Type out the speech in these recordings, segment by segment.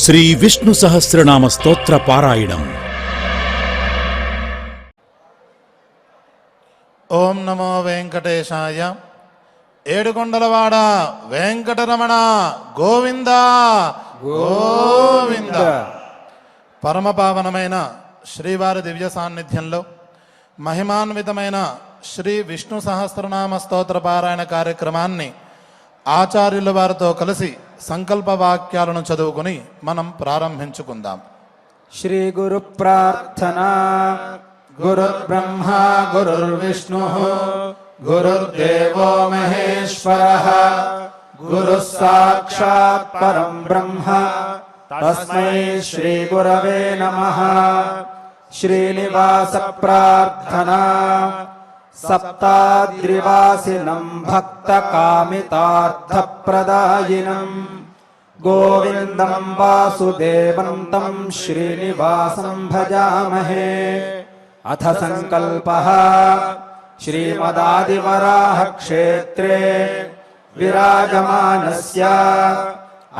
శ్రీ విష్ణు సహస్రనామ స్తోత్ర పారాయణం. ఓం నమో వెంకటేశాయ. ఏడుకొండలవాడ వెంకటరమణ గోవింద గోవింద. పరమపావనమైన శ్రీవారి దివ్య సాన్నిధ్యంలో మహిమాన్వితమైన శ్రీ విష్ణు సహస్రనామ స్తోత్ర పారాయణ కార్యక్రమాన్ని ఆచార్యుల వారితో కలిసి సంకల్ప వాక్యాలను చదువుకుని మనం ప్రారంభించుకుందాం. శ్రీ గురు ప్రార్థనా. గురుర్బ్రహ్మ గురుర్విష్ణు గురుర్దేవో మహేశ్వరః గురుః సాక్షాత్ పరం బ్రహ్మ తస్మై శ్రీ గురవే నమః. శ్రీనివాస ప్రార్థనా. సప్తాద్రివాసినం భక్త కామితార్థ ప్రదాయినం గోవిందం వాసుదేవం తం శ్రీనివాసం భజామహే. అథ సంకల్పః. శ్రీమదాదివరాహ క్షేత్రే విరాజమానస్య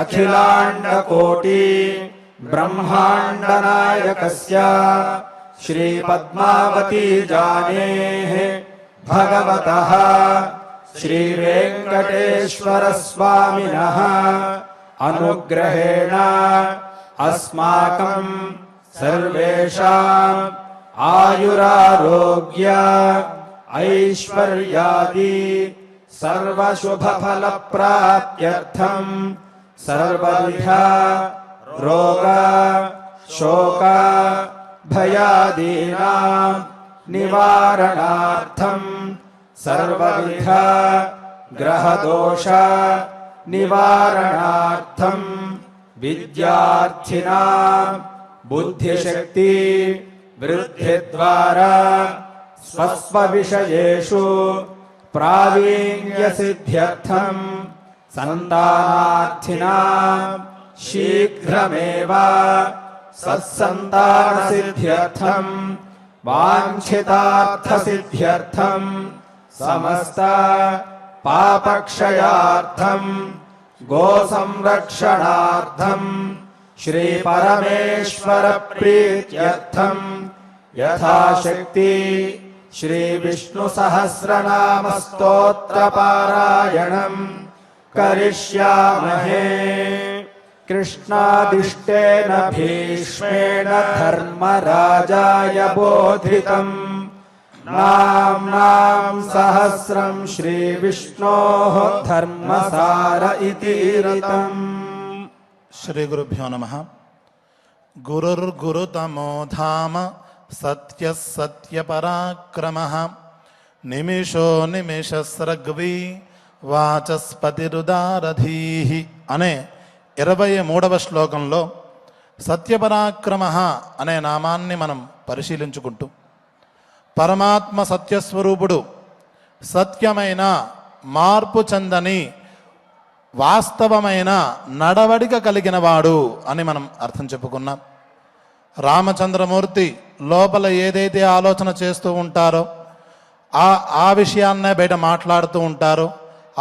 అఖిలాండకోటి బ్రహ్మాండ నాయకస్య శ్రీ పద్మావతీ జానేః భగవతః శ్రీ వెంకటేశ్వర స్వామినః అనుగ్రహేణ అస్మాకం సర్వేషాం ఆయురారోగ్య ఐశ్వర్యాది సర్వశుభఫల ప్రాప్త్యర్థం సర్వవిధ రోగ శోక భయాదీనాం నివారణార్థం సర్వవిధ గ్రహదోష నివారణార్థం విద్యార్థినాం బుద్ధిశక్తి వృద్ధి ద్వారా స్వస్వ విషయేషు ప్రావీణ్య సిద్ధ్యర్థం సంతానార్థినాం శీఘ్రమేవ సత్సంతాన సిద్ధ్యర్థం వాంఛితార్థ సిద్ధ్యర్థం సమస్త పాపక్షయార్థం గో సంరక్షణార్థం శ్రీ పరమేశ్వర ప్రీత్యర్థం యథాశక్తి శ్రీ విష్ణు సహస్రనామ స్తోత్ర పారాయణం కరిష్యామహే. కృష్ణాదిష్టేన భీష్మేణ ధర్మరాజాయ బోధితం నామ్నాం సహస్రం శ్రీ విష్ణోః ధర్మసార ఇతిరితం. శ్రీ గురుభ్యో నమః. గురుర్గురుతమో ధామ సత్యః సత్యపరాక్రమః నిమిషో నిమిషస్రగ్వీ వాచస్పతిరుదారధీః అనే 23వ శ్లోకంలో సత్యపరాక్రమ అనే నామాన్ని మనం పరిశీలించుకుంటూ పరమాత్మ సత్యస్వరూపుడు, సత్యమైన మార్పు చెందని వాస్తవమైన నడవడిక కలిగిన వాడు అని మనం అర్థం చెప్పుకున్నాం. రామచంద్రమూర్తి లోపల ఏదైతే ఆలోచన చేస్తూ ఉంటారో ఆ విషయాన్నే బయట మాట్లాడుతూ ఉంటారో,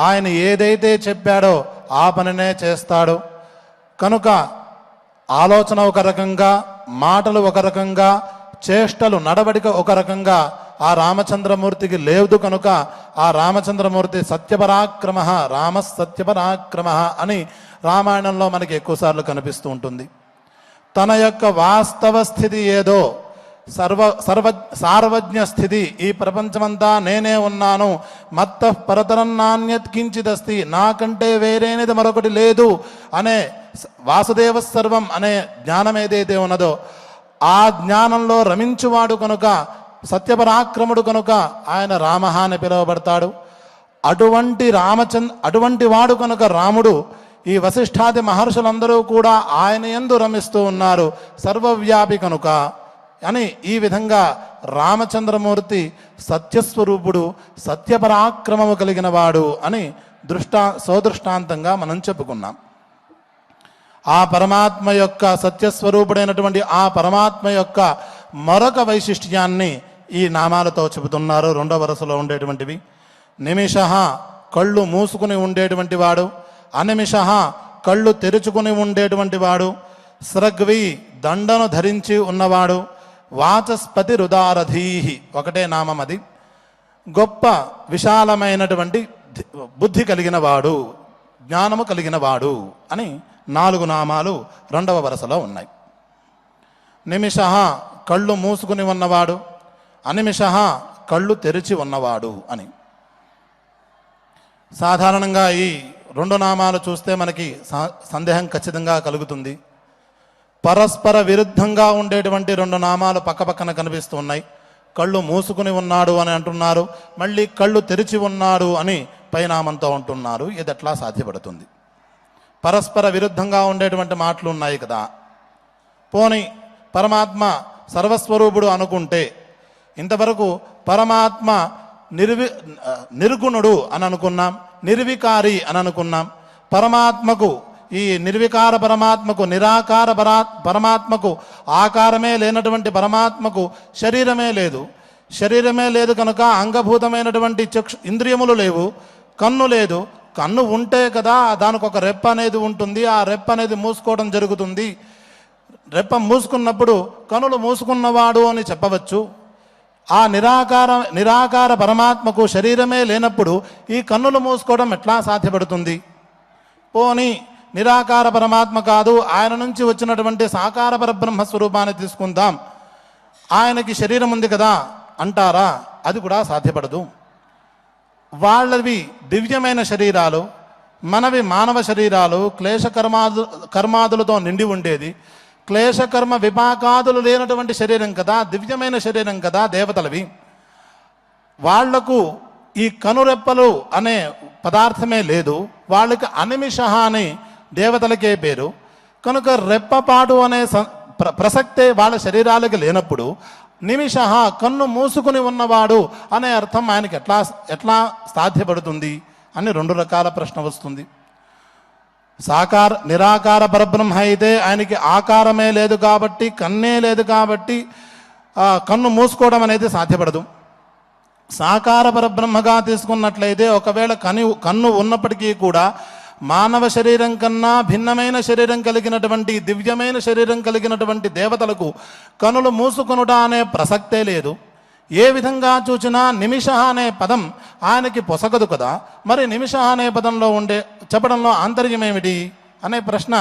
ఆయన ఏదైతే చెప్పాడో ఆ పనినే చేస్తాడు. కనుక ఆలోచన ఒక రకంగా, మాటలు ఒక రకంగా, చేష్టలు నడవడిక ఒక రకంగా ఆ రామచంద్రమూర్తికి లేదు. కనుక ఆ రామచంద్రమూర్తి సత్యపరాక్రమ, రామ సత్యపరాక్రమ అని రామాయణంలో మనకి ఎక్కువసార్లు కనిపిస్తూ ఉంటుంది. తన యొక్క వాస్తవ స్థితి ఏదో, సార్వజ్ఞ స్థితి, ఈ ప్రపంచమంతా నేనే ఉన్నాను, మత్తః పరతరం నాన్యత్ కించిదస్తి, నాకంటే వేరేనిది మరొకటి లేదు అనే వాసుదేవ సర్వం అనే జ్ఞానం ఏదైతే ఉన్నదో ఆ జ్ఞానంలో రమించువాడు కనుక, సత్యపరాక్రముడు కనుక ఆయన రామ అని పిలువబడతాడు. అటువంటి వాడు కనుక రాముడు ఈ వశిష్ఠాది మహర్షులందరూ కూడా ఆయన యందు రమిస్తూ ఉన్నారు, సర్వవ్యాపి కనుక అని ఈ విధంగా రామచంద్రమూర్తి సత్యస్వరూపుడు, సత్యపరాక్రమము కలిగిన వాడు అని సోదృష్టాంతంగా మనం చెప్పుకున్నాం. ఆ పరమాత్మ యొక్క సత్యస్వరూపుడైనటువంటి ఆ పరమాత్మ యొక్క మరొక వైశిష్ట్యాన్ని ఈ నామాలతో చెబుతున్నారు. 2వ వరుసలో ఉండేటువంటివి. నిమిష కళ్ళు మూసుకుని ఉండేటువంటి వాడు, అనిమిష కళ్ళు తెరుచుకుని ఉండేటువంటి వాడు, స్రగ్వి దండను ధరించి ఉన్నవాడు, వాచస్పతి రుదారధీహి ఒకటే నామం అది, గొప్ప విశాలమైనటువంటి బుద్ధి కలిగిన వాడు, జ్ఞానము కలిగిన వాడు అని 4 నామాలు 2వ వరుసలో ఉన్నాయి. నిమిష కళ్ళు మూసుకుని ఉన్నవాడు, అనిమిష కళ్ళు తెరిచి ఉన్నవాడు అని. సాధారణంగా ఈ 2 నామాలు చూస్తే మనకి సందేహం ఖచ్చితంగా కలుగుతుంది. పరస్పర విరుద్ధంగా ఉండేటువంటి 2 నామాలు పక్కపక్కన కనిపిస్తూ ఉన్నాయి. కళ్ళు మూసుకుని ఉన్నాడు అని అంటున్నారు, మళ్ళీ కళ్ళు తెరిచి ఉన్నాడు అని పైనామంతో అంటున్నారు. ఇది ఎట్లా సాధ్యపడుతుంది? పరస్పర విరుద్ధంగా ఉండేటువంటి మాటలు ఉన్నాయి కదా. పోనీ పరమాత్మ సర్వస్వరూపుడు అనుకుంటే, ఇంతవరకు పరమాత్మ నిర్గుణుడు అని అనుకున్నాం, నిర్వికారి అని అనుకున్నాం. పరమాత్మకు, ఈ నిర్వికార పరమాత్మకు, నిరాకార పరమాత్మకు, ఆకారమే లేనటువంటి పరమాత్మకు శరీరమే లేదు. శరీరమే లేదు కనుక అంగభూతమైనటువంటి ఇంద్రియములు లేవు, కన్ను లేదు. కన్ను ఉంటే కదా దానికి ఒక రెప్ప అనేది ఉంటుంది, ఆ రెప్ప అనేది మూసుకోవడం జరుగుతుంది. రెప్ప మూసుకున్నప్పుడు కనులు మూసుకున్నవాడు అని చెప్పవచ్చు. ఆ నిరాకార పరమాత్మకు శరీరమే లేనప్పుడు ఈ కన్నులు మూసుకోవడం ఎట్లా సాధ్యపడుతుంది? పోనీ నిరాకార పరమాత్మ కాదు, ఆయన నుంచి వచ్చినటువంటి సాకార పరబ్రహ్మ స్వరూపాన్ని తీసుకుందాం, ఆయనకి శరీరం ఉంది కదా అంటారా? అది కూడా సాధ్యపడదు. వాళ్ళవి దివ్యమైన శరీరాలు, మనవి మానవ శరీరాలు, కర్మాదులతో నిండి ఉండేది. క్లేశకర్మ విపాకాదులు లేనటువంటి శరీరం కదా, దివ్యమైన శరీరం కదా దేవతలవి. వాళ్లకు ఈ కనురెప్పలు అనే పదార్థమే లేదు. వాళ్ళకి అనిమిష అని దేవతలకే పేరు. కనుక రెప్పపాటు అనే ప్రసక్తే వాళ్ళ శరీరాలకు లేనప్పుడు నిమిష కన్ను మూసుకుని ఉన్నవాడు అనే అర్థం ఆయనకి ఎట్లా సాధ్యపడుతుంది అని 2 రకాల ప్రశ్న వస్తుంది. నిరాకార పరబ్రహ్మ అయితే ఆయనకి ఆకారమే లేదు కాబట్టి, కన్నే లేదు కాబట్టి కన్ను మూసుకోవడం అనేది సాధ్యపడదు. సాకార పరబ్రహ్మగా తీసుకున్నట్లయితే ఒకవేళ కన్ను ఉన్నప్పటికీ కూడా మానవ శరీరం కన్నా భిన్నమైన శరీరం కలిగినటువంటి, దివ్యమైన శరీరం కలిగినటువంటి దేవతలకు కనులు మూసుకొనుట అనే ప్రసక్తే లేదు. ఏ విధంగా చూచినా నిమిష అనే పదం ఆయనకి పొసగదు కదా. మరి నిమిష అనే పదంలో చెప్పడంలో ఆంతర్యం ఏమిటి అనే ప్రశ్న,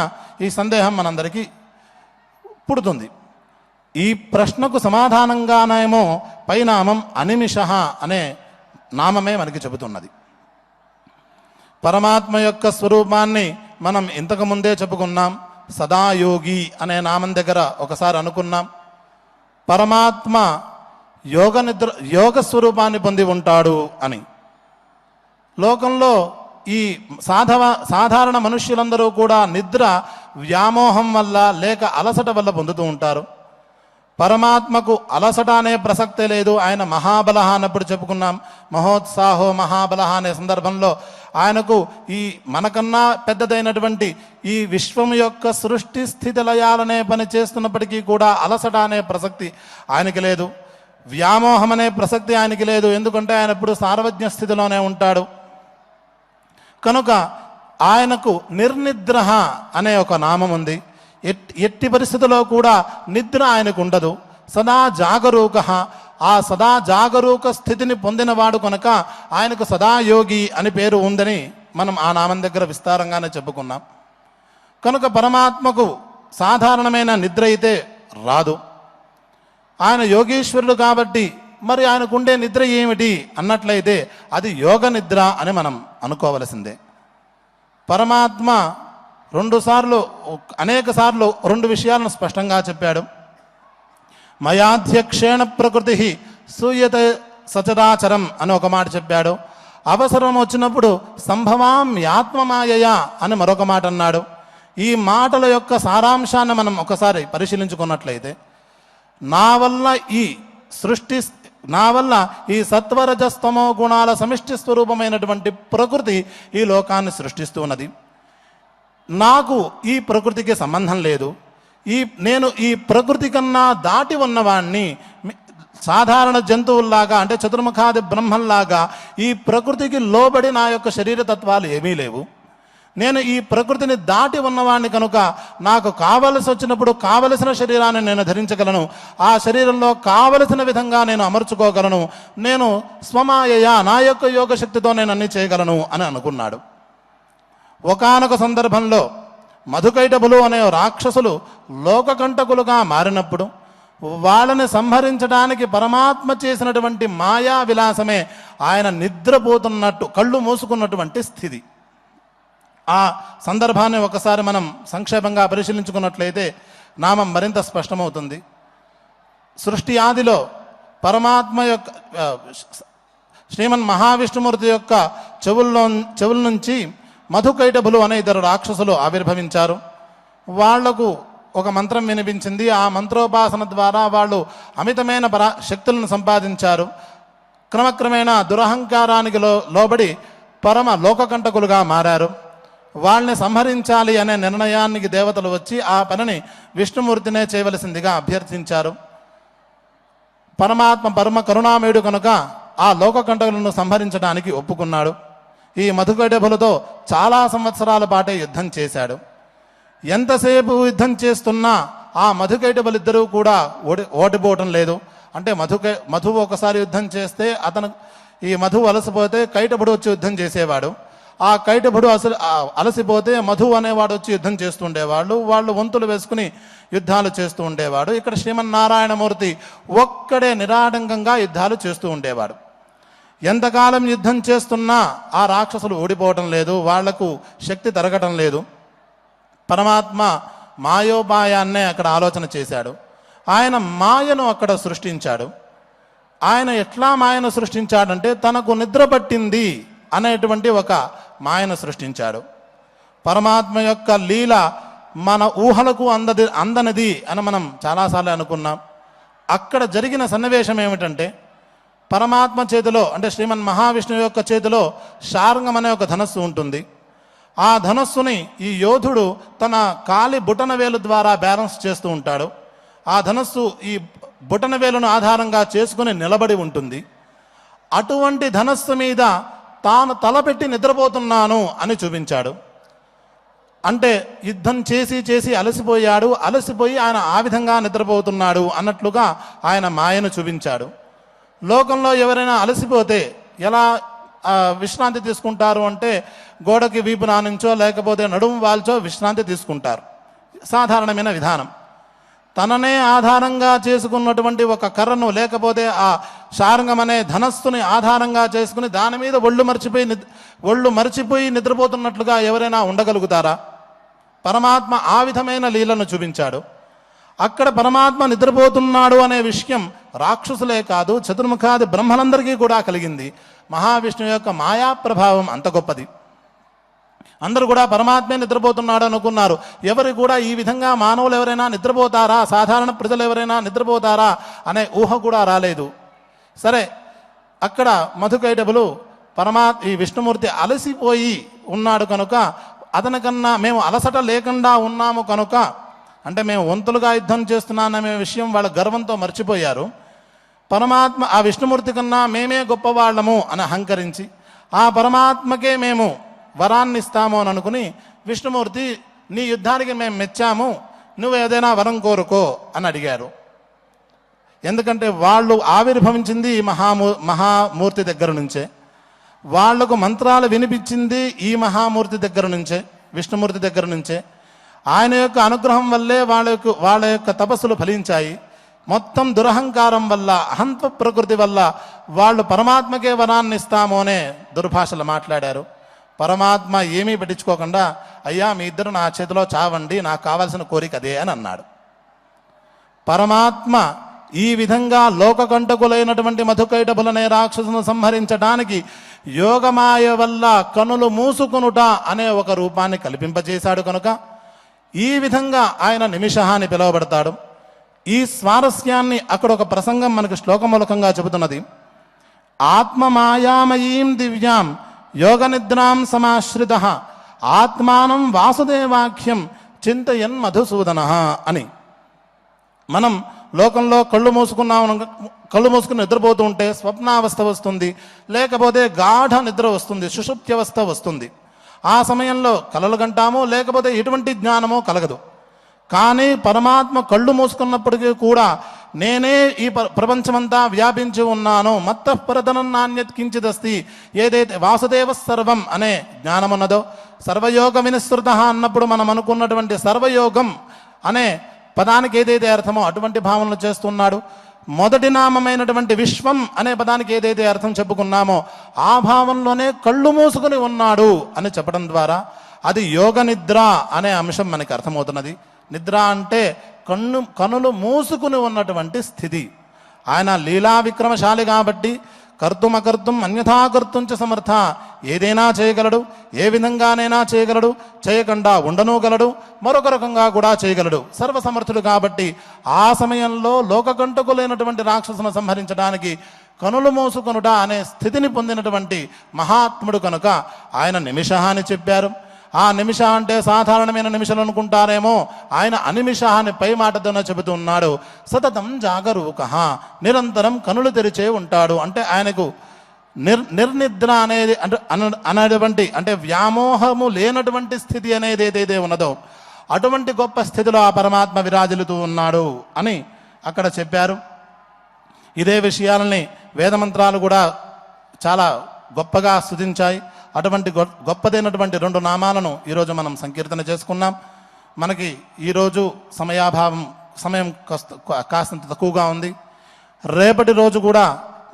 ఈ సందేహం మనందరికీ పుడుతుంది. ఈ ప్రశ్నకు సమాధానంగానేమో పైనామం అనిమిష అనే నామమే మనకి చెబుతున్నది. పరమాత్మ యొక్క స్వరూపాన్ని మనం ఇంతకుముందే చెప్పుకున్నాం. సదాయోగి అనే నామం దగ్గర ఒకసారి అనుకున్నాం. పరమాత్మ యోగ స్వరూపాన్ని పొంది ఉంటాడు అని. లోకంలో ఈ సాధారణ మనుష్యులందరూ కూడా నిద్ర వ్యామోహం వల్ల లేక అలసట వల్ల పొందుతూ ఉంటారు. పరమాత్మకు అలసట అనే ప్రసక్తే లేదు. ఆయన మహాబల అన్నప్పుడు చెప్పుకున్నాం. మహోత్సాహో మహాబల అనే సందర్భంలో ఆయనకు ఈ మనకన్నా పెద్దదైనటువంటి ఈ విశ్వం యొక్క సృష్టి స్థితి లయాలనే పని చేస్తున్నప్పటికీ కూడా అలసట అనే ప్రసక్తి ఆయనకి లేదు. వ్యామోహం అనే ప్రసక్తి ఆయనకి లేదు. ఎందుకంటే ఆయన ఎప్పుడు సార్వజ్ఞ స్థితిలోనే ఉంటాడు. కనుక ఆయనకు నిర్నిద్ర అనే ఒక నామం ఉంది. ఎట్టి పరిస్థితుల్లో కూడా నిద్ర ఆయనకు ఉండదు. సదా జాగరూక, ఆ సదా జాగరూక స్థితిని పొందినవాడు కనుక ఆయనకు సదాయోగి అని పేరు ఉందని మనం ఆ నామం దగ్గర విస్తారంగానే చెప్పుకున్నాం. కనుక పరమాత్మకు సాధారణమైన నిద్ర అయితే రాదు. ఆయన యోగీశ్వరుడు కాబట్టి మరి ఆయనకుండే నిద్ర ఏమిటి అన్నట్లయితే అది యోగ నిద్ర అని మనం అనుకోవలసిందే. పరమాత్మ అనేక సార్లు 2 విషయాలను స్పష్టంగా చెప్పాడు. మయాధ్యక్షేణ ప్రకృతి సూయతే సచరాచరం అని ఒక మాట చెప్పాడు. అవసరం వచ్చినప్పుడు సంభవామ్యాత్మమాయయా అని మరొక మాట అన్నాడు. ఈ మాటల యొక్క సారాంశాన్ని మనం ఒకసారి పరిశీలించుకున్నట్లయితే, నా వల్ల ఈ సత్వరజస్తమో గుణాల సమిష్టి స్వరూపమైనటువంటి ప్రకృతి ఈ లోకాన్ని సృష్టిస్తూ ఉన్నది. నాకు ఈ ప్రకృతికి సంబంధం లేదు. నేను ఈ ప్రకృతి కన్నా దాటి ఉన్నవాణ్ణి. సాధారణ జంతువుల్లాగా, అంటే చతుర్ముఖాది బ్రహ్మంలాగా ఈ ప్రకృతికి లోబడి నా యొక్క శరీర తత్వాలు ఏమీ లేవు. నేను ఈ ప్రకృతిని దాటి ఉన్నవాడిని కనుక నాకు కావలసి వచ్చినప్పుడు కావలసిన శరీరాన్ని నేను ధరించగలను, ఆ శరీరంలో కావలసిన విధంగా నేను అమర్చుకోగలను, నేను స్వమాయయ నా యొక్క యోగ శక్తితో నేను అన్ని చేయగలను అని అనుకున్నాడు. ఒకానొక సందర్భంలో మధుకైటభులు అనే రాక్షసులు లోకకంటకులుగా మారినప్పుడు వాళ్ళని సంహరించడానికి పరమాత్మ చేసినటువంటి మాయా విలాసమే ఆయన నిద్రపోతున్నట్టు కళ్ళు మూసుకున్నటువంటి స్థితి. ఆ సందర్భాన్ని ఒకసారి మనం సంక్షేపంగా పరిశీలించుకున్నట్లయితే నామం మరింత స్పష్టమవుతుంది. సృష్టి ఆదిలో పరమాత్మ యొక్క శ్రీమన్ మహావిష్ణుమూర్తి యొక్క చెవుల నుంచి మధుకైటభులు అనే ఇద్దరు రాక్షసులు ఆవిర్భవించారు. వాళ్లకు ఒక మంత్రం వినిపించింది. ఆ మంత్రోపాసన ద్వారా వాళ్ళు అమితమైన శక్తులను సంపాదించారు. క్రమక్రమేణా దురహంకారానికి లోబడి పరమ లోకకంటకులుగా మారారు. వాళ్ళని సంహరించాలి అనే నిర్ణయానికి దేవతలు వచ్చి ఆ పనిని విష్ణుమూర్తినే చేయవలసిందిగా అభ్యర్థించారు. పరమాత్మ పరమ కరుణామయుడు కనుక ఆ లోకకంటకులను సంహరించడానికి ఒప్పుకున్నాడు. ఈ మధుకైటభులతో చాలా సంవత్సరాల పాటే యుద్ధం చేశాడు. ఎంతసేపు యుద్ధం చేస్తున్నా ఆ మధుకైటభులిద్దరూ కూడా ఓడిపోవటం లేదు. అంటే మధువు ఒకసారి యుద్ధం చేస్తే ఈ మధువు అలసిపోతే కైటభుడు వచ్చి యుద్ధం చేసేవాడు. ఆ కైటభుడు అలసిపోతే మధు అనేవాడు వచ్చి యుద్ధం చేస్తూ ఉండేవాళ్ళు. వాళ్ళు వంతులు వేసుకుని యుద్ధాలు చేస్తూ ఉండేవాడు. ఇక్కడ శ్రీమన్నారాయణమూర్తి ఒక్కడే నిరాటంకంగా యుద్ధాలు చేస్తూ ఉండేవాడు. ఎంతకాలం యుద్ధం చేస్తున్నా ఆ రాక్షసులు ఓడిపోవటం లేదు, వాళ్లకు శక్తి తరగటం లేదు. పరమాత్మ మాయోపాయాన్నే అక్కడ ఆలోచన చేశాడు. ఆయన మాయను అక్కడ సృష్టించాడు. ఆయన ఎట్లా మాయను సృష్టించాడంటే తనకు నిద్ర పట్టింది అనేటువంటి ఒక మాయను సృష్టించాడు. పరమాత్మ యొక్క లీల మన ఊహలకు అందనిది అని మనం చాలాసార్లు అనుకున్నాం. అక్కడ జరిగిన సన్నివేశం ఏమిటంటే పరమాత్మ చేతిలో అంటే శ్రీమన్ మహావిష్ణువు యొక్క చేతిలో శార్ంగం అనే ఒక ధనస్సు ఉంటుంది. ఆ ధనస్సుని ఈ యోధుడు తన కాలి బుటన వేలు ద్వారా బ్యాలెన్స్ చేస్తూ ఉంటాడు. ఆ ధనస్సు ఈ బుటన వేలును ఆధారంగా చేసుకుని నిలబడి ఉంటుంది. అటువంటి ధనస్సు మీద తాను తలపెట్టి నిద్రపోతున్నాను అని చూపించాడు. అంటే యుద్ధం చేసి చేసి అలసిపోయి ఆయన ఆ విధంగా నిద్రపోతున్నాడు అన్నట్లుగా ఆయన మాయను చూపించాడు. లోకంలో ఎవరైనా అలసిపోతే ఎలా విశ్రాంతి తీసుకుంటారు అంటే గోడకి వీపు నానించో లేకపోతే నడుము వాల్చో విశ్రాంతి తీసుకుంటారు. సాధారణమైన విధానం. తననే ఆధారంగా చేసుకున్నటువంటి ఒక కర్రను లేకపోతే ఆ శార్ంగం అనే ధనస్సుని ఆధారంగా చేసుకుని దాని మీద ఒళ్ళు మరిచిపోయి నిద్రపోతున్నట్లుగా ఎవరైనా ఉండగలుగుతారా? పరమాత్మ ఆ విధమైన లీలను చూపించాడు. అక్కడ పరమాత్మ నిద్రపోతున్నాడు అనే విషయం రాక్షసులే కాదు చతుర్ముఖాది బ్రహ్మలందరికీ కూడా కలిగింది. మహావిష్ణువు యొక్క మాయా ప్రభావం అంత గొప్పది. అందరూ కూడా పరమాత్మే నిద్రపోతున్నాడు అనుకున్నారు. ఎవరు కూడా ఈ విధంగా మానవులు ఎవరైనా నిద్రపోతారా, సాధారణ ప్రజలు ఎవరైనా నిద్రపోతారా అనే ఊహ కూడా రాలేదు. సరే, అక్కడ మధుకైటభులు ఈ విష్ణుమూర్తి అలసిపోయి ఉన్నాడు కనుక అతనికన్నా మేము అలసట లేకుండా ఉన్నాము కనుక అంటే మేము వంతులుగా యుద్ధం చేస్తున్నాననే విషయం వాళ్ళ గర్వంతో మర్చిపోయారు. పరమాత్మ ఆ విష్ణుమూర్తి కన్నా మేమే గొప్పవాళ్ళము అని అహంకరించి ఆ పరమాత్మకే మేము వరాన్ని ఇస్తాము అని అనుకుని విష్ణుమూర్తి నీ యుద్ధానికి మేము మెచ్చాము, నువ్వు ఏదైనా వరం కోరుకో అని అడిగారు. ఎందుకంటే వాళ్ళు ఆవిర్భవించింది ఈ మహామూర్తి దగ్గర నుంచే, వాళ్లకు మంత్రాలు వినిపించింది ఈ మహామూర్తి దగ్గర నుంచే, విష్ణుమూర్తి దగ్గర నుంచే. ఆయన యొక్క అనుగ్రహం వల్లే వాళ్ళ యొక్క తపస్సులు ఫలించాయి. మొత్తం దురహంకారం వల్ల అహంత్వ ప్రకృతి వల్ల వాళ్ళు పరమాత్మకే వరాన్ని ఇస్తాము అనే దుర్భాషలు మాట్లాడారు. పరమాత్మ ఏమీ పట్టించుకోకుండా అయ్యా మీ ఇద్దరు నా చేతిలో చావండి, నాకు కావాల్సిన కోరిక అదే అని అన్నాడు. పరమాత్మ ఈ విధంగా లోకకంటకులైనటువంటి మధుకైటభులనే రాక్షసును సంహరించడానికి యోగమాయ వల్ల కనులు మూసుకునుట అనే ఒక రూపాన్ని కల్పింపజేశాడు కనుక ఈ విధంగా ఆయన నిమిషః అని పిలువబడతాడు. ఈ స్వారస్యాన్ని అక్కడ ఒక ప్రసంగం మనకు శ్లోకమూలకంగా చెబుతున్నది. ఆత్మమాయామయీం దివ్యాం యోగ నిద్రాం సమాశ్రిత ఆత్మానం వాసుదేవాఖ్యం చింతయన్ మధుసూదన అని. మనం లోకంలో కళ్ళు మూసుకుని నిద్రపోతూ ఉంటే స్వప్నావస్థ వస్తుంది, లేకపోతే గాఢ నిద్ర వస్తుంది, సుషుప్త్యవస్థ వస్తుంది. ఆ సమయంలో కలలు కంటాము, లేకపోతే ఎటువంటి జ్ఞానమో కలగదు. కానీ పరమాత్మ కళ్ళు మూసుకున్నప్పటికీ కూడా నేనే ఈ ప్రపంచమంతా వ్యాపించి ఉన్నాను, మత్తఃపరతనం నాణ్యత్ కించిదస్తి, ఏదైతే వాసుదేవ సర్వం అనే జ్ఞానం ఉన్నదో, సర్వయోగ వినిశ్రుత అన్నప్పుడు మనం అనుకున్నటువంటి సర్వయోగం అనే పదానికి ఏదైతే అర్థమో అటువంటి భావనలు చేస్తున్నాడు. మొదటి నామమైనటువంటి విశ్వం అనే పదానికి ఏదైతే అర్థం చెప్పుకున్నామో ఆ భావంలోనే కళ్ళు మూసుకుని ఉన్నాడు అని చెప్పడం ద్వారా అది యోగ నిద్ర అనే అంశం మనకి అర్థమవుతున్నది. నిద్ర అంటే కనులు మూసుకుని ఉన్నటువంటి స్థితి. ఆయన లీలా విక్రమశాలి కాబట్టి కర్తుమకర్తుం అన్యథాకర్తుం చ సమర్థ, ఏదైనా చేయగలడు, ఏ విధంగానైనా చేయగలడు, చేయకుండా ఉండనూగలడు, మరొక రకంగా కూడా చేయగలడు, సర్వసమర్థుడు కాబట్టి ఆ సమయంలో లోకకంటకులైనటువంటి రాక్షసును సంహరించడానికి కనులు మూసుకొనుట అనే స్థితిని పొందినటువంటి మహాత్ముడు కనుక ఆయన నిమిష అని చెప్పారు. ఆ నిమిష అంటే సాధారణమైన నిమిషాలు అనుకుంటారేమో, ఆయన అనిమిష అని పై మాటతోనే చెబుతూ ఉన్నాడు. సతతం జాగరూక, నిరంతరం కనులు తెరిచే ఉంటాడు. అంటే ఆయనకు నిర్నిద్ర అనేది అనేటువంటి అంటే వ్యామోహము లేనటువంటి స్థితి అనేది ఏదైతే ఉన్నదో అటువంటి గొప్ప స్థితిలో ఆ పరమాత్మ విరాజిల్లుతూ ఉన్నాడు అని అక్కడ చెప్పారు. ఇదే విషయాలని వేదమంత్రాలు కూడా చాలా గొప్పగా స్తుతించాయి. అటువంటి గొప్పదైనటువంటి 2 నామాలను ఈరోజు మనం సంకీర్తన చేసుకున్నాం. మనకి ఈరోజు సమయం కాస్తంత తక్కువగా ఉంది. రేపటి రోజు కూడా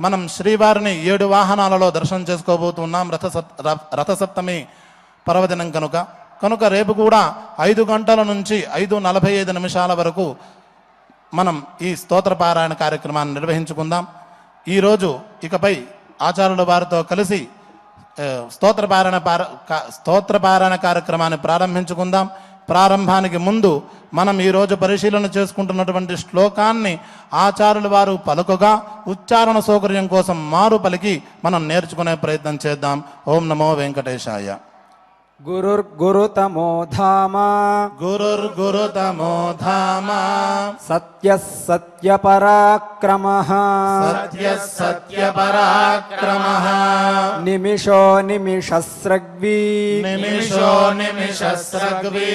మనం శ్రీవారిని 7 వాహనాలలో దర్శనం చేసుకోబోతున్నాం. రథసప్తమి పర్వదినం కనుక రేపు కూడా 5 గంటల నుంచి 5:45 వరకు మనం ఈ స్తోత్రపారాయణ కార్యక్రమాన్ని నిర్వహించుకుందాం. ఈరోజు ఇకపై ఆచార్యుల వారితో కలిసి స్తోత్రపారాయణ కార్యక్రమాన్ని ప్రారంభించుకుందాం. ప్రారంభానికి ముందు మనం ఈరోజు పరిశీలన చేసుకుంటున్నటువంటి శ్లోకాన్ని ఆచార్యుల వారు పలుకగా ఉచ్చారణ సౌకర్యం కోసం మారు పలికి మనం నేర్చుకునే ప్రయత్నం చేద్దాం. ఓం నమో వెంకటేశాయ. గురుర్గురుతమో ధామ గురుర్గురుతమో ధామ సత్యః సత్యపరాక్రమః సత్యః సత్యపరాక్రమః నిమిషో నిమిషస్రగ్వీ నిమిషో నిమిషస్రగ్వీ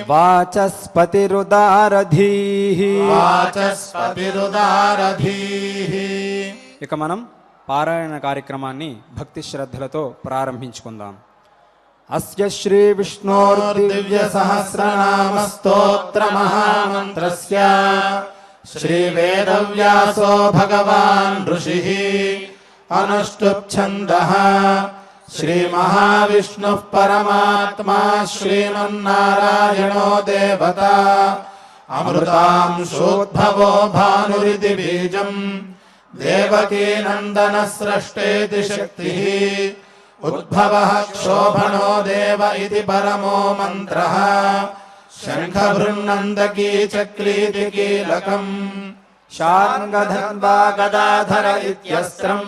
వాచస్పతిరుదారధీః వాచస్పతిరుదారధీః. ఇక మనం పారాయణ కార్యక్రమాన్ని భక్తి శ్రద్ధలతో ప్రారంభించుకుందాం. అస్య శ్రీ విష్ణోర్దివ్య సహస్రనామ స్తోత్ర మహామంత్రస్య శ్రీ వేదవ్యాసో భగవాన్ ఋషిః అనుష్ఠుప్ ఛందః శ్రీ మహావిష్ణుః పరమాత్మా శ్రీమన్నారాయణో దేవతా అమృతాంశోద్భవో భానురితి బీజం దేవకీ నందన స్రష్టేతి శక్తిః ఉద్భవః క్షోభణో దేవ ఇతి పరమో మంత్రః శంఖభృన్నందకీ చక్రీతి కీలకం శార్ంగధన్వా గదాధర ఇత్యస్త్రం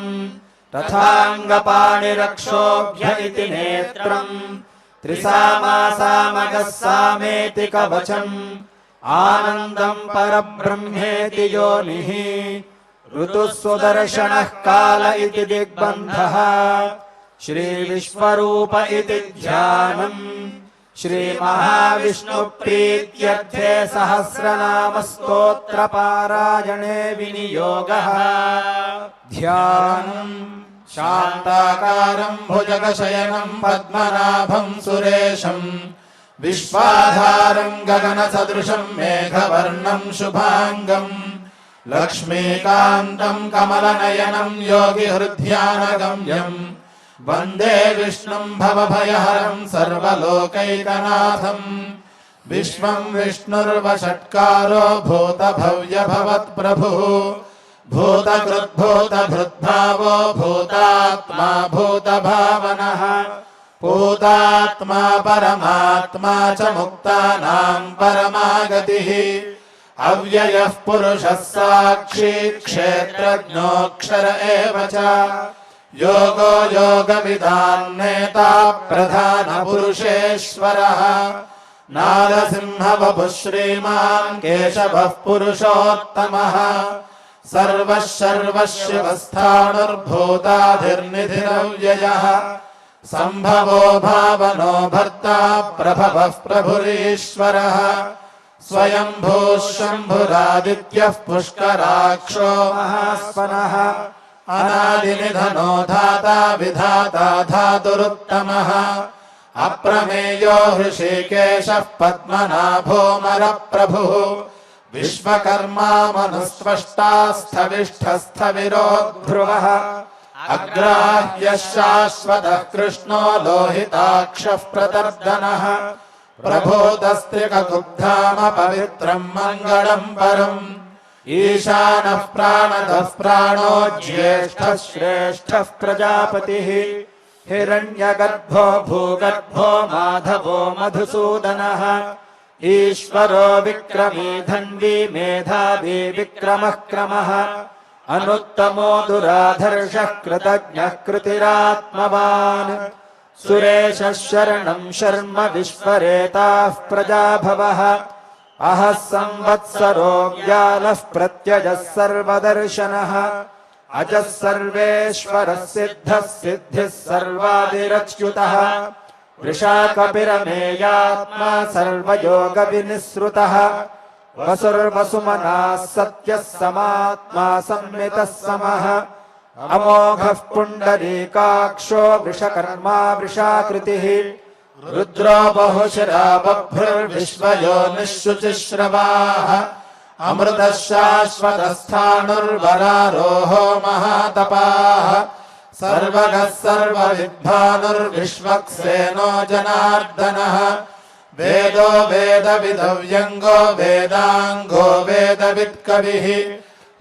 రథాంగపాణిరక్షోభ్య ఇతి నేత్రం త్రిసామాసామగः సామేతి కవచం ఆనందం పరబ్రహ్మేతి యోనిః ఋతుః సుదర్శనః కాల ఇతి దిగ్బంధః శ్రీ విశ్వరూప ఇతి ధ్యానం శ్రీ మహావిష్ణు ప్రీత్యర్థే సహస్రనామ స్తోత్ర పారాయణే వినియోగః. ధ్యానం శాంతాకారం భుజగశయనం పద్మనాభం సురేశం విశ్వాధారం గగన సదృశం మేఘవర్ణం శుభాంగం లక్ష్మీకాంతం కమలనయనం యోగి హృద్యానగమ్యం వందే విష్ణుం భవభయహరం సర్వలోకైకనాథం విశ్వం విష్ణుర్వషట్కారో భూతభవ్య భవత్ప్రభుః భూతకృద్భూతభృద్భావో భూతాత్మా భూతభావనః భూతాత్మా పరమాత్మా చ ముక్తానాం పరమాగతిః అవ్యయః పురుషः సాక్షి క్షేత్రజ్ఞోక్షర ఏవ చ యోగో యోగవిదాన్నేతా ప్రధాన పురుషేశ్వరః నారసింహవపుః శ్రీమాన్ కేశవః పురుషోత్తమః సర్వః సర్వశివస్థాణుర్భూతాధిర్నిధిరవ్యయః संभवो भावनो भर्ता प्रभवः प्रभुरीश्वरः स्वयंभूः शम्भुरादित्यः पुष्कराक्षो महास्पनः अनादिनिधनो धाता विधाता धातुरुत्तमः अप्रमेयो हृषीकेशः पद्मनाभोऽमरप्रभुः विश्वकर्मा मनुस्त्वष्टा स्थविष्ठस्थविरो ध्रुवः अग्राह्यः शाश्वतः कृष्णो लोहिताक्षः प्रतर्दनः प्रभोदस्त्रिककुब्धाम पवित्रम् मङ्गलम् परम् ईशानः प्राणदः प्राणो ज्येष्ठः श्रेष्ठः प्रजापतिः हिरण्यगर्भो भूगर्भो माधवो मधुसूदनः ईश्वरो विक्रमी धन्वी मेधावी विक्रमः क्रमः अनुत्तमो दुराधर्षः कृतज्ञः कृतिरात्मवान् सुरेशः शरणं शर्म विश्वरेताः प्रजाभवः अहः संवत्सरो व्यालः प्रत्यजः सर्वदर्शनः अजः सर्वेश्वरः सिद्धः सिद्धिः सर्वादिरच्युतः वृषाकपिरमेयात्मा सर्वयोगविनिःसृतः वसुर्वसुमनाः सत्यः समात्मा संमितः समः अमोघः पुण्डरीकाक्षो वृषकर्मा वृषाकृतिः रुद्रो बहुशिरा बभ्रुर्विश्वयोनिः शुचिश्रवाः अमृतः शाश्वतस्थाणुर्वरारोहो महातपाः सर्वगः सर्वविद्वानुर्विश्वक्सेनो जनार्दनः वेदो वेदविदव्यङ्गो वेदाङ्गो वेदवित्कविः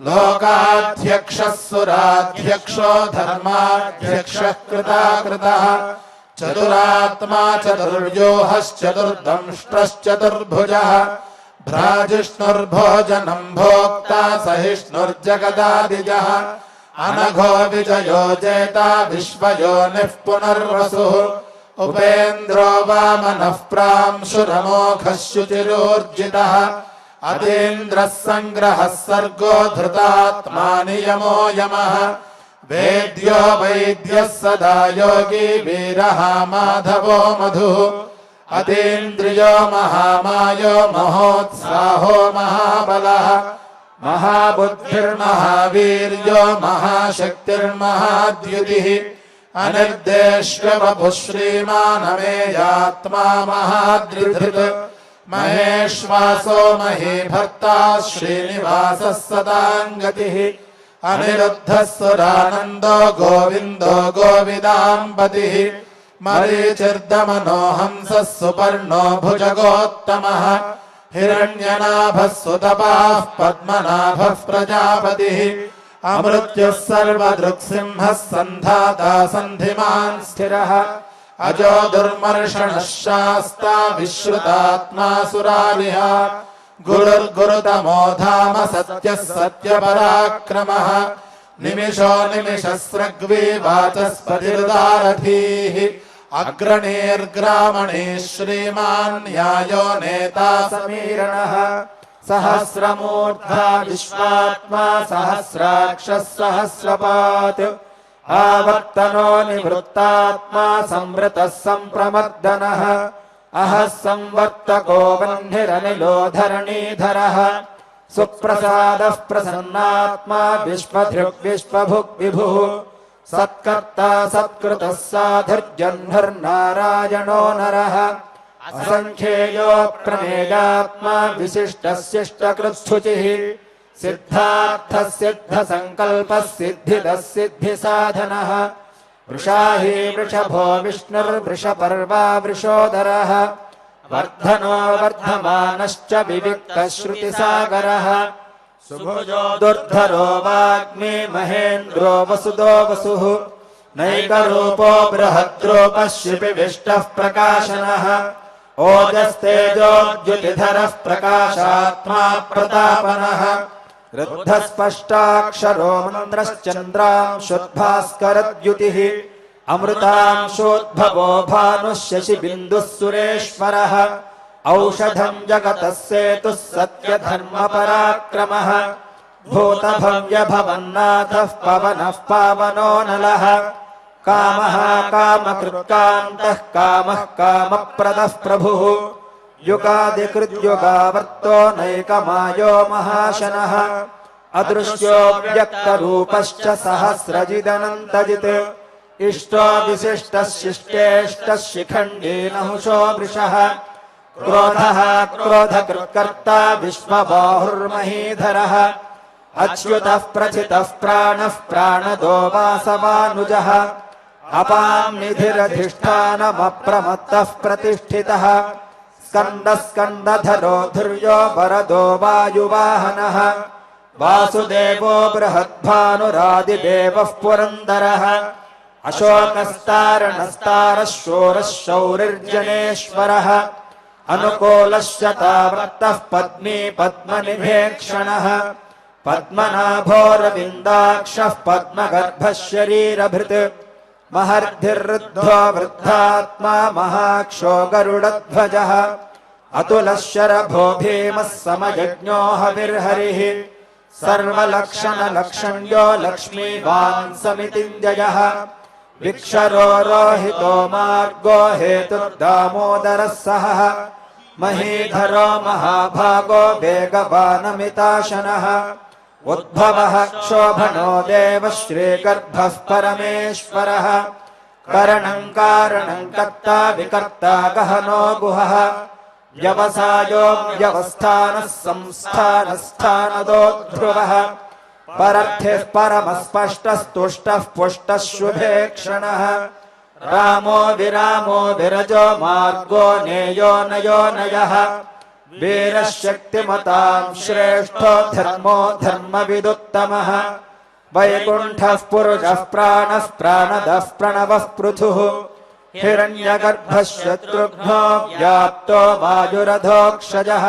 लोकाध्यक्षः सुराध्यक्षो धर्माध्यक्षः कृताकृतः चतुरात्मा चतुर्व्यूहश्चतुर्दंष्ट्रश्चतुर्भुजः भ्राजिष्णुर्भोजनम् भोक्ता सहिष्णुर्जगदादिजः अनघो विजयो जेता विश्वयोनिः पुनर्वसुः उपेन्द्रो वामनः प्रांशुरमोघः शुचिरोर्जितः अतीन्द्रः सङ्ग्रहः सर्गो धृतात्मा नियमो यमः वेद्यो वैद्यः सदा योगी वीरः माधवो मधुः अतीन्द्रियो महामायो महोत्साहो महाबलः महाबुद्धिर्महावीर्यो महाशक्तिर्महाद्युतिः अनिर्देश्यवपुः श्रीमानमेयात्मा महाद्रिधृत् महेश्वासो महीभर्ता श्रीनिवासः सदाङ्गतिः अनिरुद्धः सुरानन्दो गोविन्दो गोविदाम्बतिः मरीचिर्दमनो हंसः सुपर्णो भुजगोत्तमः हिरण्यनाभः सुतपाः पद्मनाभः प्रजापतिः अमृत्युः सर्वदृक्सिंहः सन्धाता सन्धिमान् स्थिरः अजो दुर्मर्षणः शास्ता विश्रुतात्मा सुरारिः गुरुर्गुरुतमो धाम सत्यः सत्यपराक्रमः निमिषो निमिषस्रग्वी वाचस्पतिर्दारथीः अग्रणीर्ग्रामणीः श्रीमान् न्यायो नेता समीरणः सहस्रमूर्धा विश्वात्मा सहस्राक्षः सहस्रपात् आवर्तनो निवृत्तात्मा संवृतः सम्प्रमर्दनः अहः संवर्तको वह्निरनिलो धरणीधरः सुप्रसादः प्रसन्नात्मा विश्वधृग्विश्वभुग् विभुः सत्कर्ता सत्कृतः साधुर्जह्नुर्नारायणो नरः असङ्ख्येयो प्रमेयात्मा विशिष्टः शिष्टकृत्सुचिः सिद्धार्थः सिद्धसङ्कल्पः सिद्धिदः सिद्धिसाधनः वृषाही वृषभो विष्णुर्वृषपर्वा वृषोदरः वर्धनो वर्धमानश्च विविक्तः श्रुतिसागरः सुभुजो दुर्धरो वाग्मी महेन्द्रो वसुदो वसुः नैकरूपो बृहद्रूपः शिपिविष्टः प्रकाशनः ओजस्तेजोद्युतिधरः प्रकाशात्मा प्रतापनः ऋद्धस्पष्टाक्षरो मन्द्रश्चन्द्रांशुद्भास्करद्युतिः अमृतांशोद्भवो भानुः शशिबिन्दुः सुरेश्वरः औषधम् जगतः सेतुः सत्यधर्मपराक्रमः भूतभव्यभवन्नाथः पवनः पावनो नलः कामः कामकृत्कान्तः कामः कामप्रदः प्रभुः युगादिकृद्युगावर्तो नैकमायो महाशनः अदृश्यो व्यक्तरूपश्च सहस्रजिदनन्तजित् इष्टो विशिष्टः शिष्टेष्टः शिखण्डी नहुषो वृषः क्रोधः क्रोधकृत्कर्ता विश्वबाहुर्महीधरः अच्युतः प्रथितः प्राणः प्राणदो वासवानुजः अपां निधिरधिष्ठानमप्रमत्तः प्रतिष्ठितः स्कन्दः स्कन्दधरो धुर्यो वरदो वायुवाहनः वासुदेवो बृहद्भानुरादिदेवः पुरन्दरः अशोकस्तारणस्तारः शूरः शौरिर्जनेश्वरः अनुकूलश्चतावृत्तः पद्मी पद्मनिभेक्षणः पद्मनाभोरविन्दाक्षः पद्मगर्भः शरीरभृत् महर्धिर्वृद्धो वृद्धात्मा महाक्षो गरुडध्वजः अतुलः शरभो भीमः समयज्ञो हविर्हरिः सर्वलक्षणलक्षण्यो लक्ष्मीवान् समितिञ्जयः विक्षरो रोहितो मार्गो हेतुर्दामोदरः सहः महीधरो महाभागो वेगवानमिताशनः उद्भवः क्षोभनो देवः श्रीगर्भः परमेश्वरः करणं कारणं कर्ता विकर्ता गहनो गुहः व्यवसायो व्यवस्थानः संस्थानस्थानदो ध्रुवः परर्थिः परमस्पष्टस्तुष्टः पुष्टः शुभेक्षणः रामो विरामो विरजो मार्गो नेयो नयो नयः वीरः शक्तिमतां श्रेष्ठो धर्मो धर्मविदुत्तमः वैकुण्ठः पुरुषः प्राणः प्राणदः प्रणवः पृथुः हिरण्यगर्भः शत्रुघ्नो व्याप्तो वायुरधोक्षजः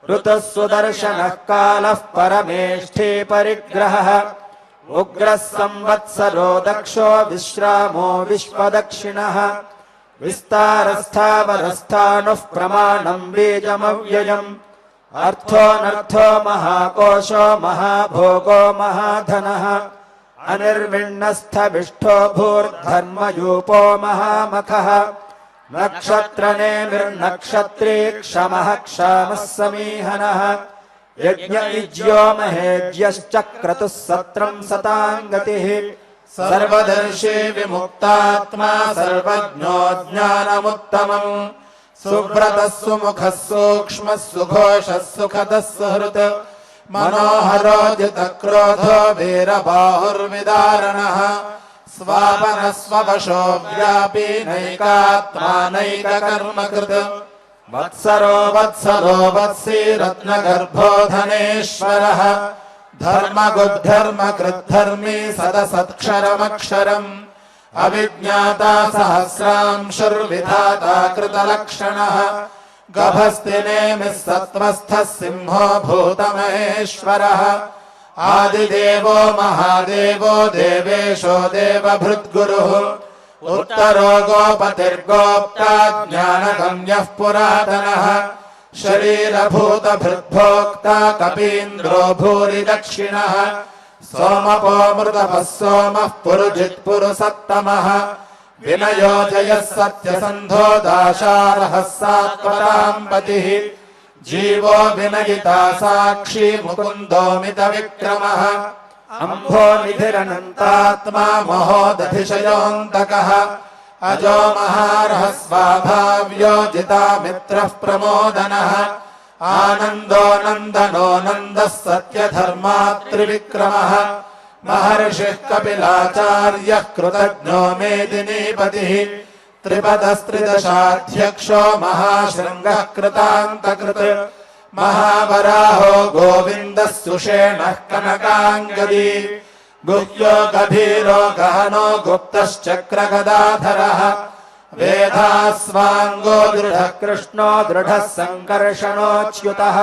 ऋतुः सुदर्शनः कालः परमेष्ठी परिग्रहः उग्रः संवत्सरो दक्षो विश्रामो विश्वदक्षिणः विस्तारस्थावरस्थाणुः प्रमाणं बीजमव्ययम् अर्थोऽनर्थो महाकोशो महाभोगो महाधनः अनिर्विण्णस्थविष्ठो भूर्धर्मयूपो महामखः नक्षत्रनेमिर्नक्षत्री क्षमः क्षामः समीहनः यज्ञ इज्यो महेज्यश्च क्रतुः सत्रम् सतां गतिः सर्वदर्शी विमुक्तात्मा सर्वज्ञो ज्ञानमुत्तमम् सुव्रतः सुमुखः सूक्ष्मः सुघोषः सुखदः सुहृत् मनोहरो जितक्रोधो वीरबाहुर्विदारणः स्वापनः स्ववशो व्यापी नैकात्मा नैककर्मकृत् वत्सरो वत्सलो वत्सी रत्नगर्भो धनेश्वरः धर्मगुद्धर्मकृद्धर्मी सदसत्क्षरमक्षरम् अविज्ञाता सहस्रांशुर्विधाता कृतलक्षणः गभस्तिनेमिः सत्त्वस्थः सिंहो भूतमहेश्वरः आदिदेवो महादेवो देवेशो देवभृद्गुरुः उत्तरो गोपतिर्गोप्ता ज्ञानगम्यः पुरातनः शरीरभूतभृद्भोक्ता कपीन्द्रो भूरि दक्षिणः सोमपो मृतपः सोमः पुरुजित्पुरुसत्तमः विनयो जयः सत्यसन्धो दाशारहः सात्वताम् पतिः जीवो विनयिता साक्षी मुकुन्दोमितविक्रमः अम्भो निधिरनन्तात्मा महोदधिशयोऽन्तकः अजो महारः स्वाभाव्यो जितामित्रः प्रमोदनः आनन्दो नन्दनो नन्दः सत्यधर्मात्रिविक्रमः महर्षिः कपिलाचार्यः कृतज्ञो मेदिनीपतिः त्रिपदस्त्रिदशाध्यक्षो महाशृङ्गः कृतान्तकृत् महावराहो गोविन्दः सुषेणः कनकाङ्गदी गुह्यो गभीरो गहनो गुप्तश्चक्रगदाधरः वेदास्वाङ्गो दृढः कृष्णो दृढः सङ्कर्षणोच्युतः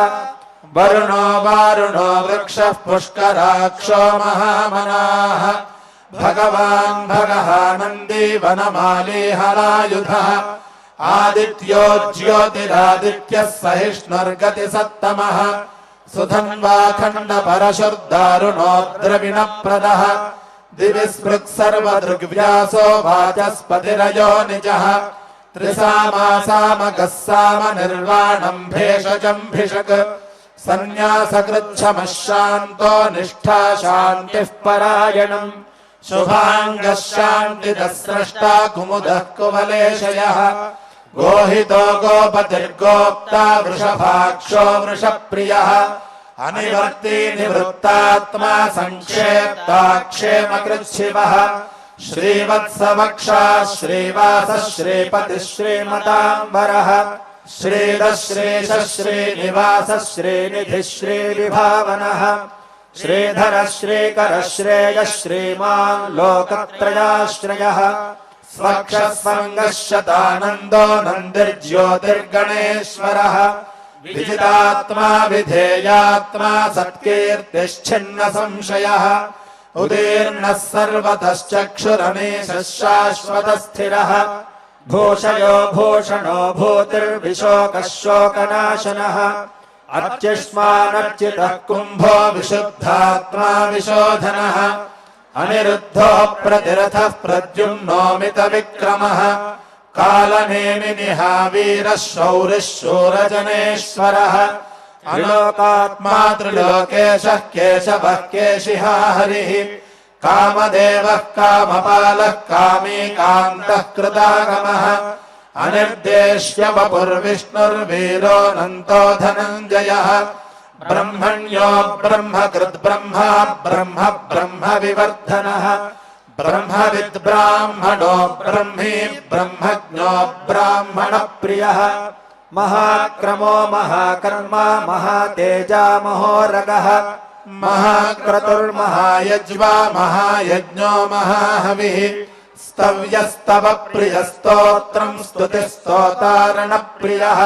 वरुणो वारुणो वृक्षः पुष्कराक्षो महामनाः भगवान् भगः नन्दी वनमाली हलायुधः आदित्यो ज्योतिरादित्यः सहिष्णुर्गतिसत्तमः सुधन्वाखण्डपरशुर्दारुणो द्रविणप्रदः दिवि स्पृक्सर्वदृग्व्यासो वाचस्पतिरयो निजः त्रिसामासामकः साम निर्वाणम् भेषजम् भिषक् सन्न्यासकृच्छमः शान्तो निष्ठा शान्तिः परायणम् शुभाङ्गः शान्तिदः स्रष्टा कुमुदः कुवलेशयः गोहितो गोपतिर्गोप्ता वृषभाक्षो वृषप्रियः अनिवर्ती निवृत्तात्मा संक्षेप्ताक्षेमकृच्छिवः श्रीवत्सवक्षा श्रीवासः श्रीपतिः श्रीमताम्बरः श्रीधः श्रीशः श्रीनिवासः श्रीनिधिः श्रीविभावनः श्रीधरः श्रीकरः श्रेयः श्रीमान् लोकत्रयाश्रयः स्वक्षः स्वङ्गः शतानन्दो नन्दिर्ज्योतिर्गणेश्वरः विजितात्मा विधेयात्मा सत्कीर्तिश्छिन्न संशयः उदीर्णः सर्वतश्चक्षुरनीशः शाश्वतस्थिरः भूषयो भूषणो भूतिर्विशोकः शोकनाशनः अर्चिष्मानर्चितः कुम्भो विशुद्धात्मा विशोधनः अनिरुद्धो प्रतिरथः प्रद्युम्नोमितविक्रमः कालनेमिनिहा वीरः शौरिः शूरजनेश्वरः अलोकात्मा त्रिलोकेशः केशवः केशिहा हरिः कामदेवः कामपालः कामी कान्तः कृतागमः अनिर्देश्य वपुर्विष्णुर्वीरोऽनन्तो धनञ्जयः ब्रह्मण्यो ब्रह्मकृद्ब्रह्मा ब्रह्म ब्रह्म विवर्धनः ब्रह्मविद् ब्राह्मणो ब्रह्मी ब्रह्मज्ञो ब्राह्मणप्रियः महाक्रमो महाकर्मा महातेजा महोरगः महाक्रतुर्महायज्वा महायज्ञो महाहविः स्तव्यस्तव प्रियस्तोत्रम् स्तुतिस्तोतारणप्रियः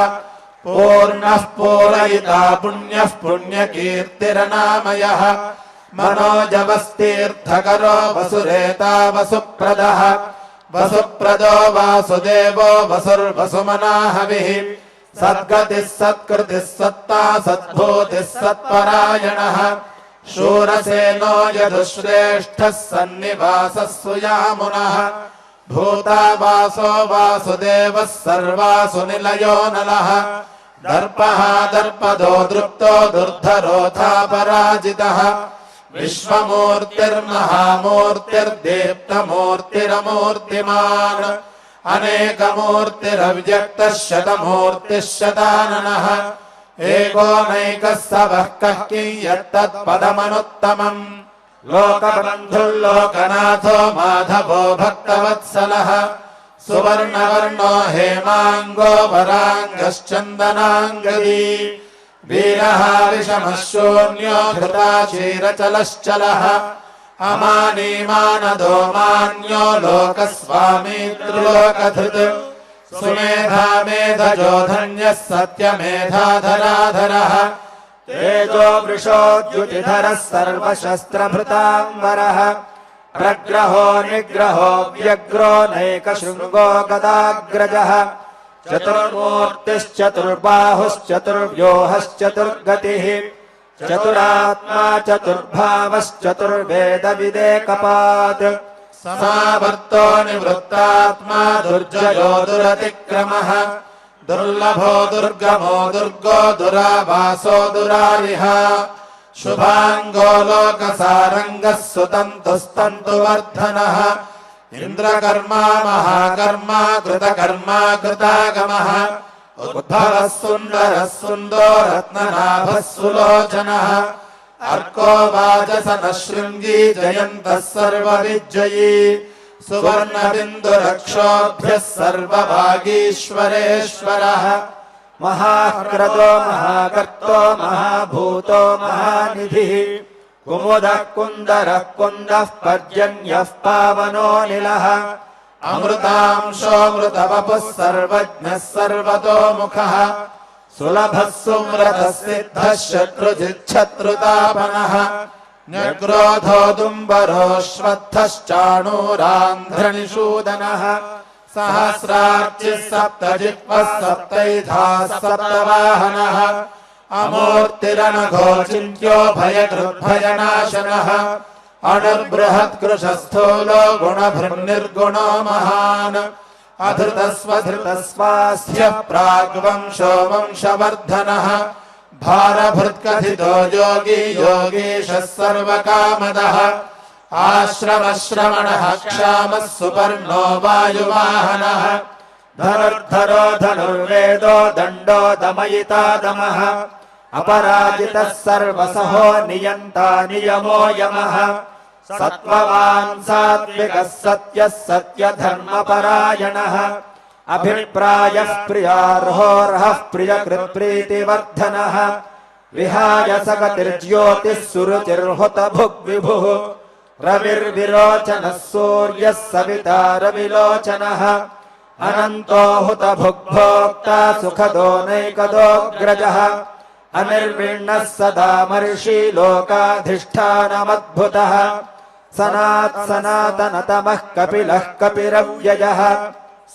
पूर्णः पूरयिता पुण्यः पुण्यकीर्तिरनामयः मनोजवस्तीर्थकरो वसुरेता वसुप्रदः वसुप्रदो वासुदेवो वसुर्वसुमनाहविः सद्गतिः सत्कृतिः सत्ता सद्भूतिः सत्परायणः शूरसेनो यदुश्रेष्ठः सन्निवासः सुयामुनः भूता वासो वासुदेवः सर्वासु निलयो नलः दर्पः दर्पदो दृप्तो दुर्धरोधापराजितः विश्वमूर्तिर्महामूर्तिर्दीप्तमूर्तिरमूर्तिमान् अनेकमूर्तिरव्यक्तः शतमूर्तिः शताननः एकोनैकः सवः कः कियत्तत्पदमनुत्तमम् लोकबन्धुर्लोकनाथो माधवो भक्तवत्सलः सुवर्णवर्णो हेमाङ्गो वराङ्गश्चन्दनाङ्गदी वीरः विषमः शून्यो घृताचीरचलश्चलः अमानीमानदो मान्यो लोकस्वामी त्रिलोकधृत् सुमेधा मेधजो धन्यः सत्यमेधाधराधरः तेजो वृषोद्युतिधरः सर्वशस्त्रभृताम्बरः प्रग्रहो निग्रहो व्यग्रो नैकशृङ्गो गदाग्रजः चतुर्मूर्तिश्चतुर्बाहुश्चतुर्व्यूहश्चतुर्गतिः चतुरात्मा चतुर्भावश्चतुर्वेदविदेकपात् समावर्तो निवृत्तात्मा दुर्जयो दुरतिक्रमः दुर्लभो दुर्गमो दुर्गो दुरावासो दुरारिः शुभाङ्गो लोकसारङ्गः सुतन्तुस्तन्तुवर्धनः इन्द्रकर्मा महाकर्मा कृतकर्मा कृतागमः उद्भवः सुन्दरः सुन्दो रत्ननाभः सुलोचनः अर्को वाजसनः शृङ्गी जयन्तः सर्वविजयी सुवर्णबिन्दुरक्षोभ्यः सर्वभागीश्वरेश्वरः महाक्रतो महाकर्तो महाभूतो महानिधिः कुमुदः कुन्दरः कुन्दः पर्जन्यः पावनोऽनिलः अमृतांशोऽमृतवपुः सर्वज्ञः सर्वतोमुखः सुलभः सुव्रतः सिद्धः शत्रुजिच्छत्रुतापनः न्यग्रोधोदुम्बरोऽश्वत्थश्चाणूरान्ध्रनिषूदनः सहस्रार्चिः सप्तजिह्वः सप्तैधाः सप्तवाहनः अमूर्तिरनघो चिन्त्यो भयकृद्भयनाशनः अणुर्बृहत्कृशस्थूलो गुणभृन्निर्गुणो महान् अधृतस्वधृतस्वास्य प्राग्वंशो वंशवर्धनः भारभृत्कथितो योगी योगीशः सर्वकामदः आश्रमश्रवणः क्षामः सुपर्णो वायुवाहनः धनुर्धरो धनुर्वेदो दण्डो दमयिता दमः अपराजितः सर्वसहो नियन्ता नियमो यमः सत्त्ववान् सात्विकः सत्यः सत्यधर्मपरायणः अभिप्रायः प्रियार्होर्हः प्रियकृत्प्रीतिवर्धनः विहाय सगतिर्ज्योतिः सुरुचिर्हुत भुग्विभुः रविर्विरोचनः सूर्यः सविता रविलोचनः अनन्तो हुत भुग्भोक्ता सुखदो नैकदोऽग्रजः अनिर्विण्णः सदा मर्षि लोकाधिष्ठानमद्भुतः सनातनतमः कपिलः कपिरव्ययः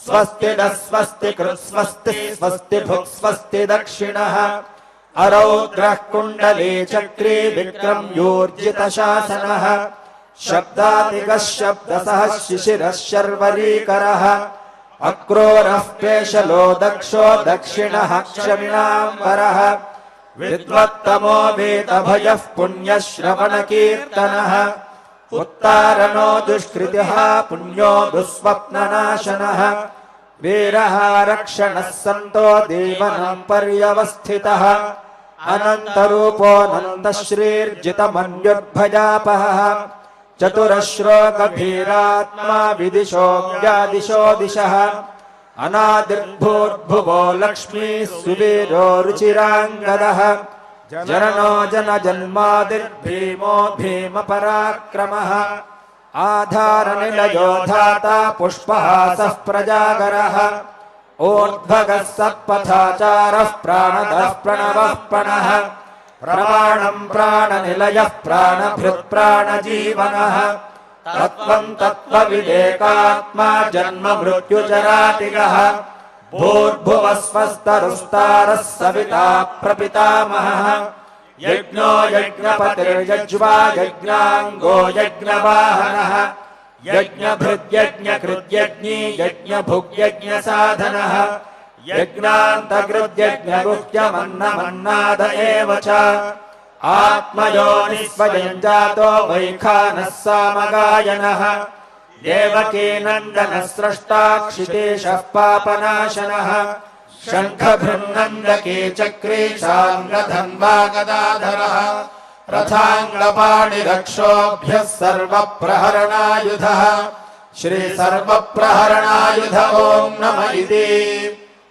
स्वस्ति नः स्वस्ति कृत्स्वस्ति स्वस्ति भुक्स्वस्ति दक्षिणः अरौद्रः कुण्डली चक्री विक्रम्यूर्जितशासनः शब्दातिगः शब्दसः शिशिरः शर्वरीकरः अक्रूरः पेशलो दक्षो दक्षिणः क्षमिणाम्बरः विद्वत्तमो वेदभयः पुण्यश्रवणकीर्तनः उत्तारणो दुष्कृतिः पुण्यो दुःस्वप्ननाशनः वीरः रक्षणः सन्तो देवनं पर्यवस्थितः अनन्तरूपोऽनन्तश्रीर्जितमन्युर्भजापहः चतुरश्रो गभीरात्मा विदिशो व्यादिशो दिशः अनादिर्भूर्भुवो लक्ष्मीः सुवीरो रुचिराङ्गदः जननो जनजन्मादिर्भीमो भीमपराक्रमः आधारनिलयो धाता पुष्पहासः प्रजागरः ऊर्ध्वगः सत्पथाचारः प्राणदः प्रणवः प्रणः प्रमाणम् प्राणनिलयः प्राणभृत्प्राणजीवनः तत्त्वम् तत्त्वविदेकात्मा जन्म मृत्युचरातिगः भूर्भुवः स्वस्तरुस्तारः सविता प्रपितामहः यज्ञो यज्ञपतिर्यज्वा यज्ञाङ्गो यज्ञवाहनः यज्ञभृद्यज्ञकृद्यज्ञी यज्ञभुग्यज्ञसाधनः यज्ञान्तकृद्यज्ञगुह्यमन्नमन्नाद एव च आत्मयोनिस्वयम् जातो वैखानः सामगायनः देवकीनन्दनः स्रष्टा क्षितेशः पापनाशनः शङ्खभृन्नन्दके चक्रे शाङ्गधन्वा गदाधरः रथाङ्गपाणिरक्षोभ्यः सर्वप्रहरणायुधः श्रीसर्वप्रहरणायुध ॐ नम इति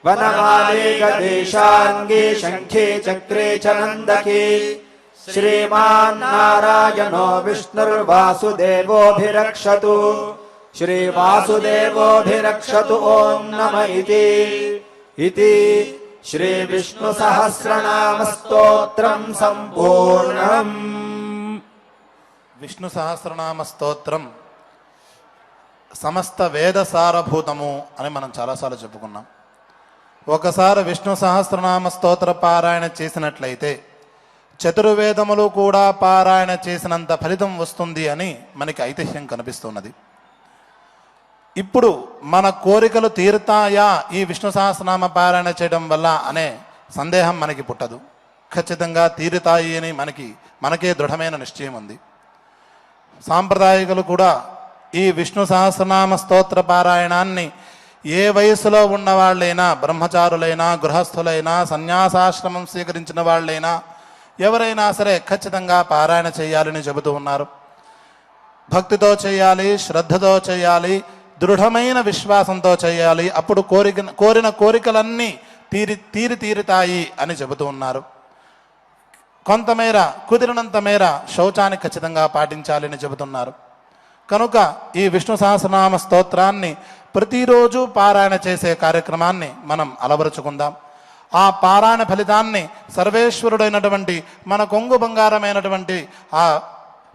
वनमाले गदेशाङ्गे शङ्खे चक्रे च नन्दके श्रीमान्नारायणो विष्णुर्वासुदेवोऽभिरक्षतु श्रीवासुदेवोऽभिरक्षतु ॐ नम इति श्रीविष्णुसहस्रनामस्तोत्रम् सम्पूर्णम् విష్ణు సహస్రనామ స్తోత్రం సమస్త వేద సారభూతము అని మనం చాలాసార్లు చెప్పుకున్నాం. ఒకసారి విష్ణు సహస్రనామ స్తోత్ర పారాయణ చేసినట్లయితే చతుర్వేదములు కూడా పారాయణ చేసినంత ఫలితం వస్తుంది అని మనకి ఐతిహ్యం కనిపిస్తున్నది. ఇప్పుడు మన కోరికలు తీరుతాయా ఈ విష్ణు సహస్రనామ పారాయణ చేయడం వల్ల అనే సందేహం మనకి పుట్టదు. ఖచ్చితంగా తీరుతాయి అని మనకే దృఢమైన నిశ్చయం ఉంది. సాంప్రదాయకులు కూడా ఈ విష్ణు సహస్రనామ స్తోత్ర పారాయణాన్ని ఏ వయసులో ఉన్నవాళ్ళైనా, బ్రహ్మచారులైనా, గృహస్థులైనా, సన్యాసాశ్రమం స్వీకరించిన వాళ్ళైనా, ఎవరైనా సరే ఖచ్చితంగా పారాయణ చేయాలని చెబుతూ ఉన్నారు. భక్తితో చేయాలి, శ్రద్ధతో చేయాలి, దృఢమైన విశ్వాసంతో చేయాలి. అప్పుడు కోరిన కోరికలన్నీ తీరుతాయి అని చెబుతూ ఉన్నారు. కొంతమేర కుదిరినంత మేర శౌచాన్ని ఖచ్చితంగా పాటించాలని చెబుతున్నారు. కనుక ఈ విష్ణు సహస్రనామ స్తోత్రాన్ని ప్రతిరోజు పారాయణ చేసే కార్యక్రమాన్ని మనం అలవరుచుకుందాం. ఆ పారాయణ ఫలితాన్ని సర్వేశ్వరుడైనటువంటి మన కొంగు బంగారమైనటువంటి ఆ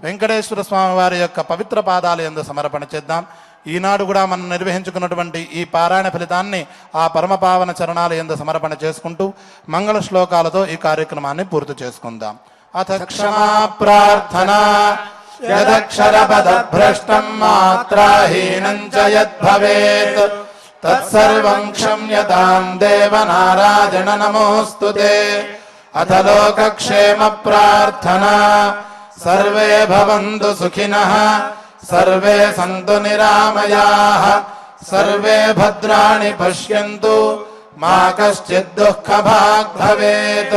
వెంకటేశ్వర స్వామి వారి యొక్క పవిత్ర పాదాల యందు సమర్పణ చేద్దాం. ఈనాడు కూడా మనం నిర్వహించుకున్నటువంటి ఈ పారాయణ ఫలితాన్ని ఆ పరమపావన చరణాల యందు సమర్పణ చేసుకుంటూ మంగళ శ్లోకాలతో ఈ కార్యక్రమాన్ని పూర్తి చేసుకుందాం. అథ క్షమా ప్రార్థన यदक्षरपदभ्रष्टम् मात्राहीनम् च यद्भवेत् तत्सर्वम् क्षम्यताम् देव नारायण नमोऽस्तु ते। अथ लोकक्षेम प्रार्थना। सर्वे भवन्तु सुखिनः सर्वे सन्तु निरामयाः सर्वे भद्राणि पश्यन्तु मा कश्चित् दुःखभाग् भवेत्।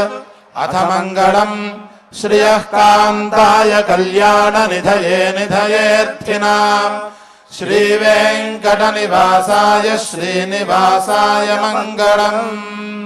अथ मङ्गलम् श्रियः कान्ताय कल्याणनिधये निधयेऽर्थिनाम् श्रीवेङ्कटनिवासाय श्रीनिवासाय मङ्गलम्।